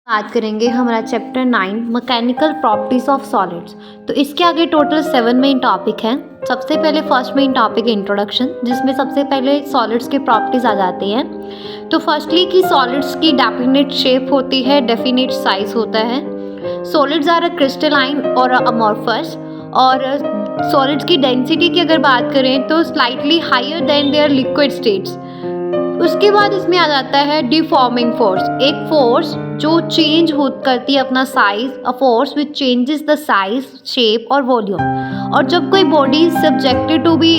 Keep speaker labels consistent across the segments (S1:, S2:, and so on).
S1: बात करेंगे हमारा chapter 9 mechanical properties of solids. तो इसके आगे टोटल 7 मेन टॉपिक हैं। सबसे पहले फर्स्ट मेन टॉपिक इंट्रोडक्शन, जिसमें सबसे पहले सॉलिड्स की प्रॉपर्टीज आ जाती हैं। तो फर्स्टली कि सॉलिड्स की डेफिनेट शेप होती है, डेफिनेट साइज होता है। सॉलिड्स आर अ क्रिस्टलाइन और अमॉर्फस। और सॉलिड्स की डेंसिटी की अगर बात करें तो slightly higher than their liquid states. उसके बाद इसमें आ जाता है डिफॉर्मिंग फोर्स, एक फोर्स जो चेंज हो करती है अपना size, a force which changes the size, shape और वॉल्यूम। और जब कोई body subjected to be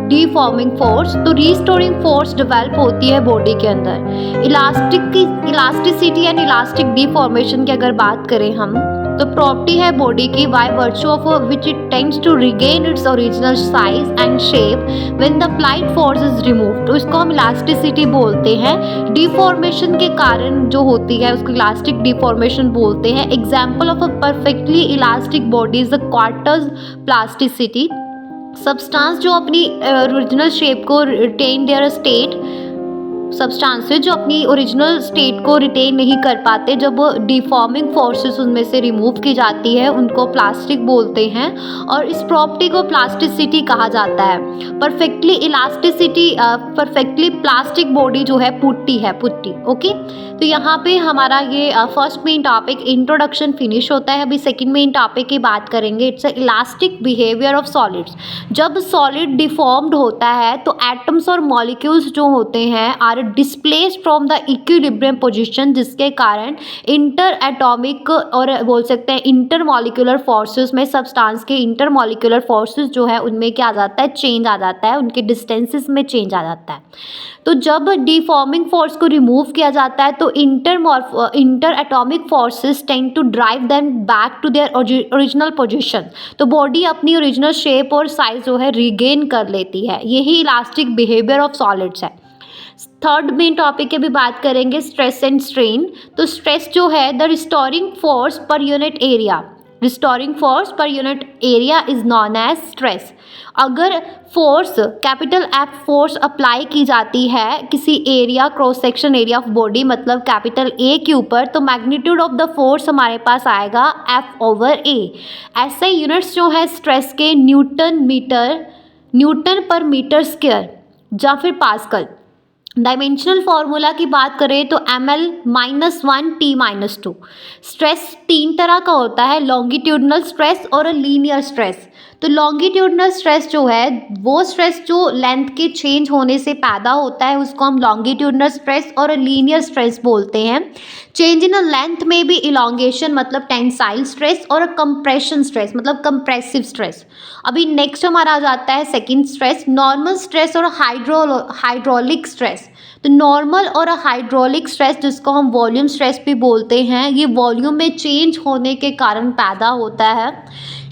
S1: deforming force तो रीस्टोरिंग फोर्स डेवलप होती है बॉडी के अंदर। इलास्टिसिटी एंड इलास्टिक डिफॉर्मेशन की अगर बात करें हम तो प्रॉपर्टी है बॉडी की by virtue of which it tends to regain its original size and shape when the applied force is removed. तो इसको हम इलास्टिसिटी बोलते हैं। डिफॉर्मेशन के कारण जो होती है उसको इलास्टिक डिफॉर्मेशन बोलते हैं। Example of a perfectly elastic body is the quartz plasticity. Substance जो अपनी ओरिजिनल शेप को रिटेन देयर स्टेट, सब्सटेंसेस जो अपनी ओरिजिनल स्टेट को रिटेन नहीं कर पाते, जब डिफॉर्मिंग फोर्सेस उनमें से रिमूव की जाती है उनको प्लास्टिक बोलते हैं। और इस प्रॉपर्टी को प्लास्टिसिटी कहा जाता है। परफेक्टली प्लास्टिक बॉडी जो है पुट्टी है, पुट्टी। ओके, तो यहाँ पे हमारा ये first main topic introduction finish होता है। अभी सेकंड मेन टॉपिक की बात करेंगे, it's a elastic behaviour of solids. जब सॉलिड डिफॉर्म्ड होता है तो एटम्स और मॉलिक्यूल्स जो होते हैं are displaced from the equilibrium position, जिसके कारण इंटर एटॉमिक और बोल सकते हैं इंटर मॉलिक्यूलर फोर्सेस में सब्सटेंस के इंटर मॉलिक्यूलर फोर्सेस जो है उनमें क्या आ जाता है, चेंज आ जाता है, उनके डिस्टेंसेस में चेंज आ जाता है। तो जब डिफॉर्मिंग फोर्स को रिमूव किया जाता है तो interatomic forces tend to drive them back to their original position. तो बॉडी अपनी ओरिजिनल शेप और साइज जो है रिगेन कर लेती है। यही इलास्टिक बिहेवियर ऑफ सॉलिड्स है। थर्ड मेन टॉपिक की भी बात करेंगे, स्ट्रेस एंड स्ट्रेन। तो स्ट्रेस जो है the restoring force per unit area, restoring force per unit area is known as stress. अगर force capital F force apply की जाती है किसी area, cross section area of body मतलब कैपिटल A के ऊपर, तो मैग्नीट्यूड ऑफ द फोर्स हमारे पास आएगा F/A। ऐसे यूनिट्स जो है स्ट्रेस के न्यूटन पर मीटर स्क्वायर या फिर पास्कल। डायमेंशनल फार्मूला की बात करें तो ml-1 T-2। स्ट्रेस तीन तरह का होता है, लॉन्गिट्यूडनल स्ट्रेस और लीनियर स्ट्रेस। तो लॉन्गिट्यूडनल स्ट्रेस जो है वो स्ट्रेस जो लेंथ के चेंज होने से पैदा होता है उसको हम लॉन्गिट्यूडनल स्ट्रेस और लीनियर स्ट्रेस बोलते हैं। चेंज इन लेंथ में भी इलॉन्गेशन मतलब टेंसाइल स्ट्रेस और कंप्रेशन स्ट्रेस मतलब कंप्रेसिव स्ट्रेस। अभी नेक्स्ट हमारा आ जाता है सेकंड स्ट्रेस, नॉर्मल स्ट्रेस और हाइड्रोलिक स्ट्रेस। तो नॉर्मल और हाइड्रोलिक स्ट्रेस जिसको हम वॉल्यूम स्ट्रेस भी बोलते हैं, ये वॉल्यूम में चेंज होने के कारण पैदा होता है।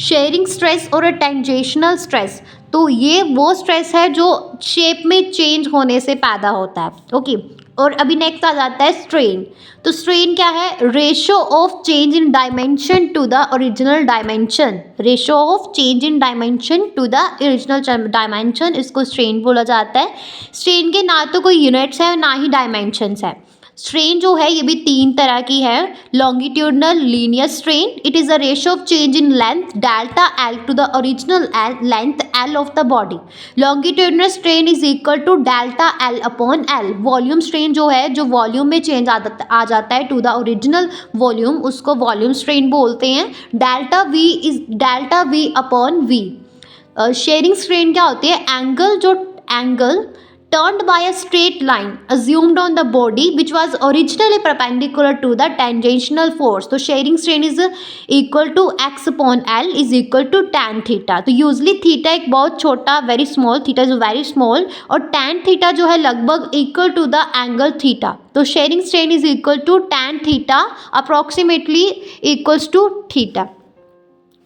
S1: शेयरिंग स्ट्रेस और टेंजेशनल स्ट्रेस, तो ये वो स्ट्रेस है जो शेप में चेंज होने से पैदा होता है। ओके, और अभी नेक्स्ट आ जाता है स्ट्रेन। तो स्ट्रेन क्या है, ratio of change in dimension to the original dimension. Ratio of change in dimension to the original dimension, इसको स्ट्रेन बोला जाता है। स्ट्रेन के ना तो कोई यूनिट्स है ना ही डायमेंशंस है। स्ट्रेन जो है ये भी तीन तरह की है, longitudinal linear strain. It is a ratio of change in length delta L to the original length L of the body. Longitudinal strain is equal to delta L upon L. Volume strain जो है जो volume में change आ जाता है to the original volume, उसको volume strain बोलते हैं। Delta V upon V. Shearing strain क्या होती है, angle turned by a straight line assumed on the body which was originally perpendicular to the tangential force. तो shearing strain is equal to x upon l is equal to tan theta. तो usually theta एक बहुत छोटा, very small, theta is very small, और tan theta जो है लगभग equal to the angle theta. तो shearing strain is equal to tan theta approximately equals to theta.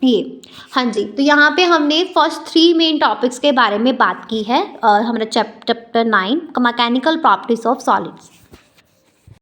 S1: ये हाँ जी, तो यहाँ पे हमने फर्स्ट 3 मेन टॉपिक्स के बारे में बात की है। हमारा chapter 9 mechanical properties of solids.